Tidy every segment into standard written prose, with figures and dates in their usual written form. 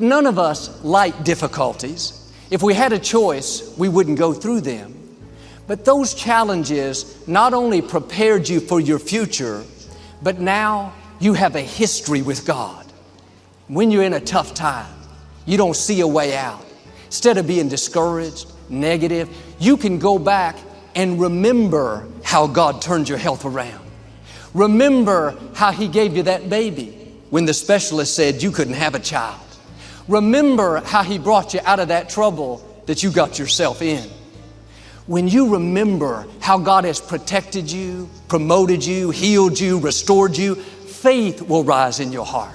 None of us like difficulties. If we had a choice, we wouldn't go through them. But those challenges not only prepared you for your future, but now you have a history with God. When you're in a tough time, you don't see a way out. Instead of being discouraged, negative, you can go back and remember how God turned your health around. Remember how He gave you that baby when the specialist said you couldn't have a child. Remember how He brought you out of that trouble that you got yourself in. When you remember how God has protected you, promoted you, healed you, restored you, faith will rise in your heart.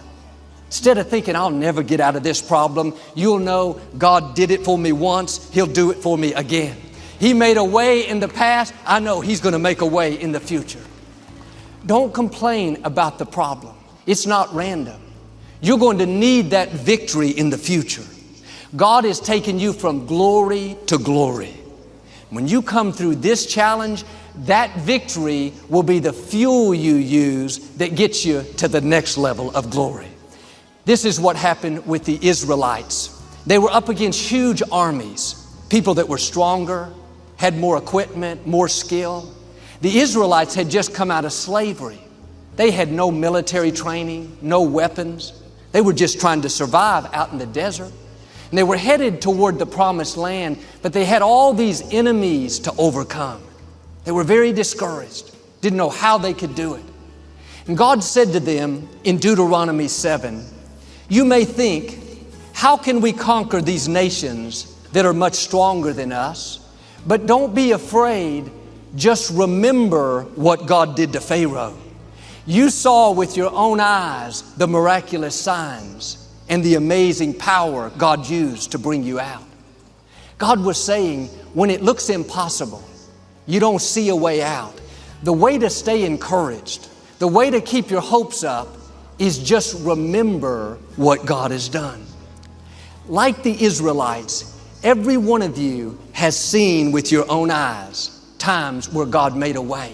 Instead of thinking, I'll never get out of this problem, you'll know God did it for me once, He'll do it for me again. He made a way in the past, I know He's going to make a way in the future. Don't complain about the problem. It's not random. You're going to need that victory in the future. God is taking you from glory to glory. When you come through this challenge, that victory will be the fuel you use that gets you to the next level of glory. This is what happened with the Israelites. They were up against huge armies, people that were stronger, had more equipment, more skill. The Israelites had just come out of slavery. They had no military training, no weapons. They were just trying to survive out in the desert. And they were headed toward the promised land, but they had all these enemies to overcome. They were very discouraged, didn't know how they could do it. And God said to them in Deuteronomy 7, you may think, how can we conquer these nations that are much stronger than us? But don't be afraid, just remember what God did to Pharaoh. You saw with your own eyes the miraculous signs and the amazing power God used to bring you out. God was saying, when it looks impossible, you don't see a way out, the way to stay encouraged, the way to keep your hopes up is just remember what God has done. Like the Israelites, every one of you has seen with your own eyes times where God made a way.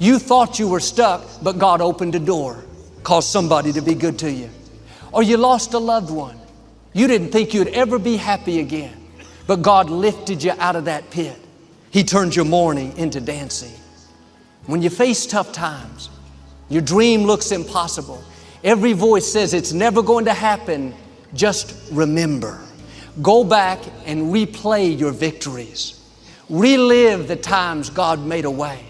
You thought you were stuck, but God opened a door, caused somebody to be good to you. Or you lost a loved one. You didn't think you'd ever be happy again, but God lifted you out of that pit. He turned your mourning into dancing. When you face tough times, your dream looks impossible. Every voice says it's never going to happen. Just remember. Go back and replay your victories. Relive the times God made a way.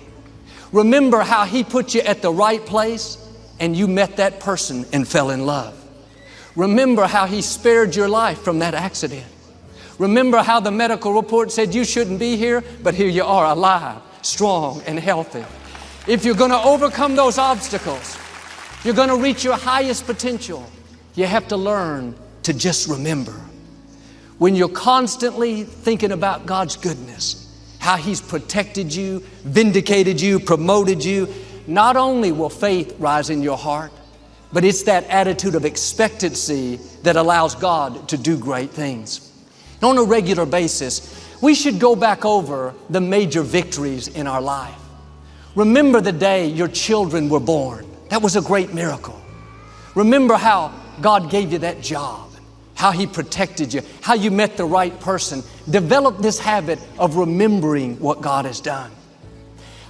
Remember how He put you at the right place and you met that person and fell in love. Remember how He spared your life from that accident. Remember how the medical report said you shouldn't be here, but here you are alive, strong and healthy. If you're going to overcome those obstacles, you're going to reach your highest potential, you have to learn to just remember. When you're constantly thinking about God's goodness, how He's protected you, vindicated you, promoted you, not only will faith rise in your heart, but it's that attitude of expectancy that allows God to do great things. And on a regular basis, we should go back over the major victories in our life. Remember the day your children were born. That was a great miracle. Remember how God gave you that job, how He protected you, how you met the right person. Develop this habit of remembering what God has done.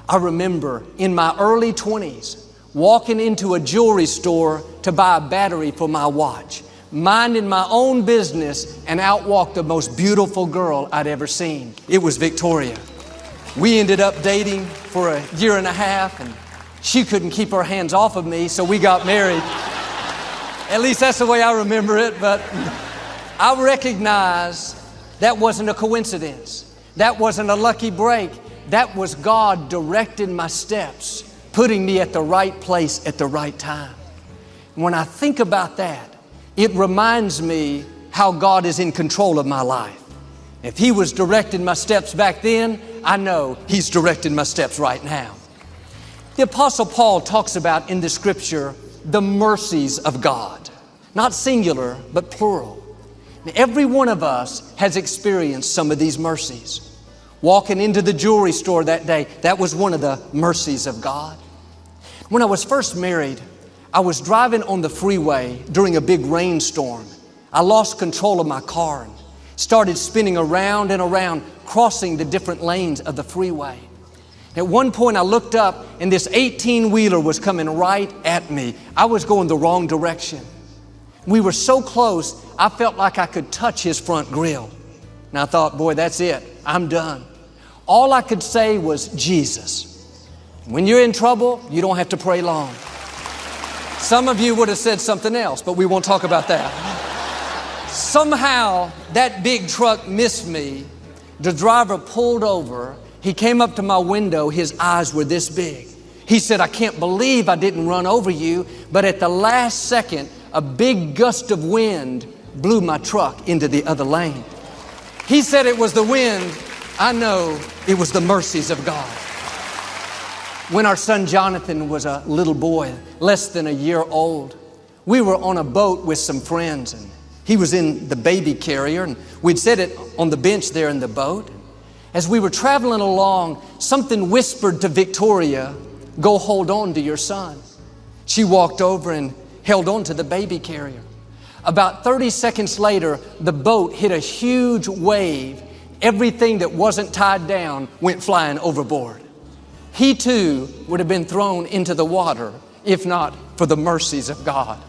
I remember in my early 20s, walking into a jewelry store to buy a battery for my watch, minding my own business, and out walked the most beautiful girl I'd ever seen. It was Victoria. We ended up dating for a year and a half, and she couldn't keep her hands off of me, so we got married. At least that's the way I remember it, but I recognize that wasn't a coincidence. That wasn't a lucky break. That was God directing my steps, putting me at the right place at the right time. When I think about that, it reminds me how God is in control of my life. If He was directing my steps back then, I know He's directing my steps right now. The Apostle Paul talks about in the Scripture the mercies of God, not singular, but plural. Every one of us has experienced some of these mercies. Walking into the jewelry store that day, that was one of the mercies of God. When I was first married, I was driving on the freeway during a big rainstorm. I lost control of my car and started spinning around and around, crossing the different lanes of the freeway. At one point I looked up and this 18-wheeler was coming right at me. I was going the wrong direction. We were so close, I felt like I could touch his front grill. And I thought, boy, that's it. I'm done. All I could say was, Jesus. When you're in trouble, you don't have to pray long. Some of you would have said something else, but we won't talk about that. Somehow, that big truck missed me. The driver pulled over. He came up to my window. His eyes were this big. He said, I can't believe I didn't run over you. But at the last second, a big gust of wind blew my truck into the other lane. He said it was the wind. I know it was the mercies of God. When our son Jonathan was a little boy, less than a year old, we were on a boat with some friends, and he was in the baby carrier, and we'd set it on the bench there in the boat. As we were traveling along, something whispered to Victoria, go hold on to your son. She walked over and held on to the baby carrier. About 30 seconds later, the boat hit a huge wave. Everything that wasn't tied down went flying overboard. He too would have been thrown into the water if not for the mercies of God.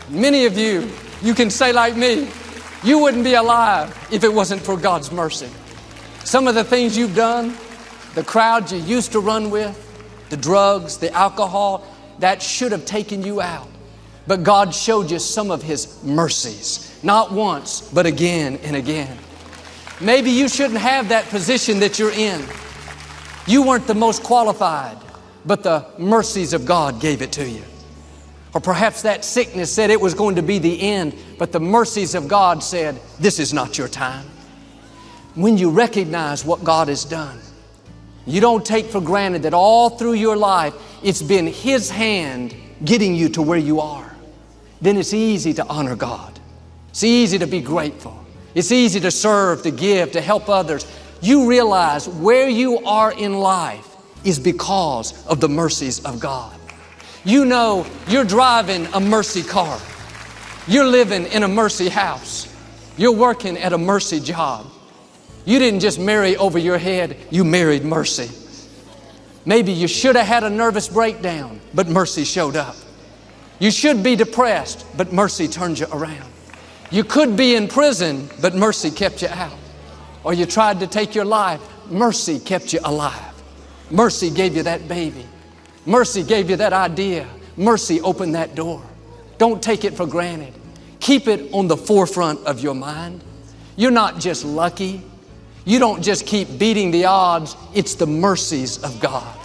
Many of you can say like me, you wouldn't be alive if it wasn't for God's mercy. Some of the things you've done, the crowd you used to run with, the drugs, the alcohol, that should have taken you out. But God showed you some of His mercies, not once, but again and again. Maybe you shouldn't have that position that you're in. You weren't the most qualified, but the mercies of God gave it to you. Or perhaps that sickness said it was going to be the end, but the mercies of God said, this is not your time. When you recognize what God has done, you don't take for granted that all through your life, it's been His hand getting you to where you are. Then it's easy to honor God. It's easy to be grateful. It's easy to serve, to give, to help others. You realize where you are in life is because of the mercies of God. You know you're driving a mercy car. You're living in a mercy house. You're working at a mercy job. You didn't just marry over your head, you married mercy. Maybe you should have had a nervous breakdown, but mercy showed up. You should be depressed, but mercy turned you around. You could be in prison, but mercy kept you out. Or you tried to take your life, mercy kept you alive. Mercy gave you that baby. Mercy gave you that idea. Mercy opened that door. Don't take it for granted. Keep it on the forefront of your mind. You're not just lucky. You don't just keep beating the odds. It's the mercies of God.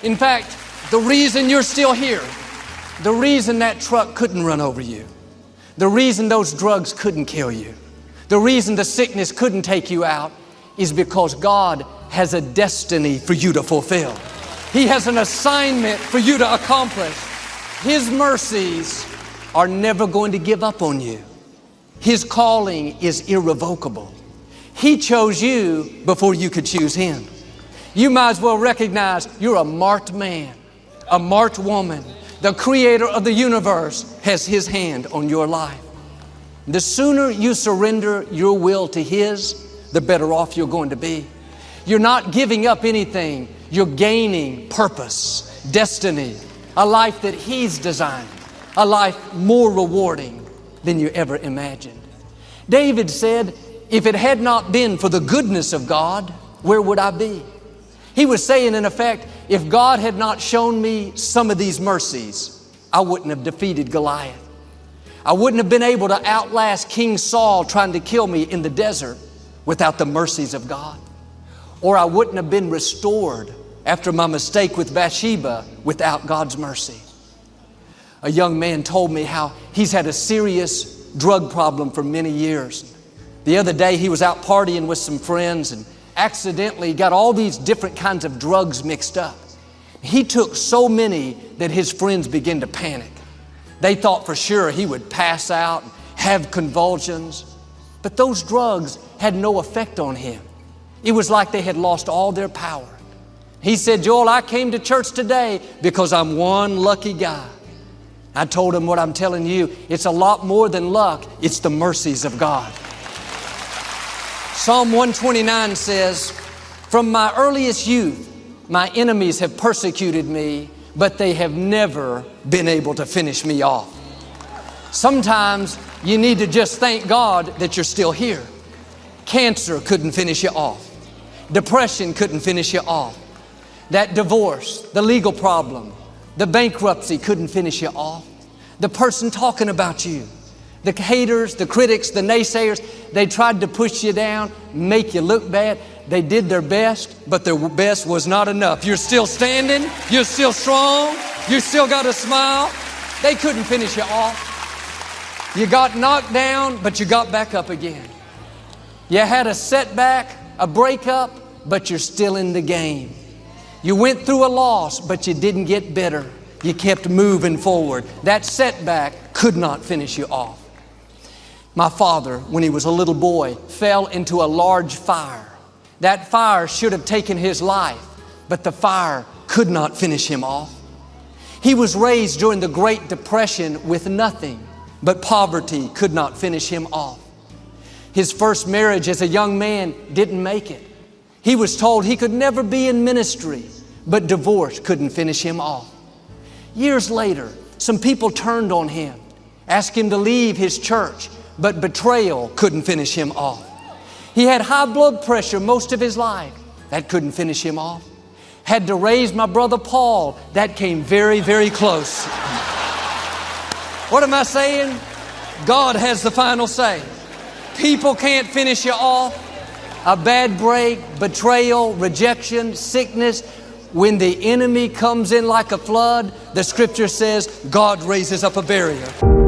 In fact, the reason you're still here, the reason that truck couldn't run over you, the reason those drugs couldn't kill you, the reason the sickness couldn't take you out is because God has a destiny for you to fulfill. He has an assignment for you to accomplish. His mercies are never going to give up on you. His calling is irrevocable. He chose you before you could choose Him. You might as well recognize you're a marked man, a marked woman. The Creator of the universe has His hand on your life. The sooner you surrender your will to His, the better off you're going to be. You're not giving up anything. You're gaining purpose, destiny, a life that He's designed, a life more rewarding than you ever imagined. David said, if it had not been for the goodness of God, where would I be? He was saying, in effect, if God had not shown me some of these mercies, I wouldn't have defeated Goliath. I wouldn't have been able to outlast King Saul trying to kill me in the desert without the mercies of God. Or I wouldn't have been restored after my mistake with Bathsheba without God's mercy. A young man told me how he's had a serious drug problem for many years. The other day he was out partying with some friends and accidentally got all these different kinds of drugs mixed up. He took so many that his friends began to panic. They thought for sure he would pass out and have convulsions. But those drugs had no effect on him. It was like they had lost all their power. He said, Joel, I came to church today because I'm one lucky guy. I told him what I'm telling you. It's a lot more than luck. It's the mercies of God. Psalm 129 says, from my earliest youth, my enemies have persecuted me, but they have never been able to finish me off. Sometimes you need to just thank God that you're still here. Cancer couldn't finish you off. Depression couldn't finish you off. That divorce, the legal problem, the bankruptcy couldn't finish you off. The person talking about you, the haters, the critics, the naysayers, they tried to push you down, make you look bad. They did their best, but their best was not enough. You're still standing. You're still strong. You still got a smile. They couldn't finish you off. You got knocked down, but you got back up again. You had a setback, a breakup, but you're still in the game. You went through a loss, but you didn't get bitter. You kept moving forward. That setback could not finish you off. My father, when he was a little boy, fell into a large fire. That fire should have taken his life, but the fire could not finish him off. He was raised during the Great Depression with nothing, but poverty could not finish him off. His first marriage as a young man didn't make it. He was told he could never be in ministry, but divorce couldn't finish him off. Years later, some people turned on him, asked him to leave his church, but betrayal couldn't finish him off. He had high blood pressure most of his life. That couldn't finish him off. Had to raise my brother Paul. That came very, very close. What am I saying? God has the final say. People can't finish you off. A bad break, betrayal, rejection, sickness. When the enemy comes in like a flood, the scripture says God raises up a barrier.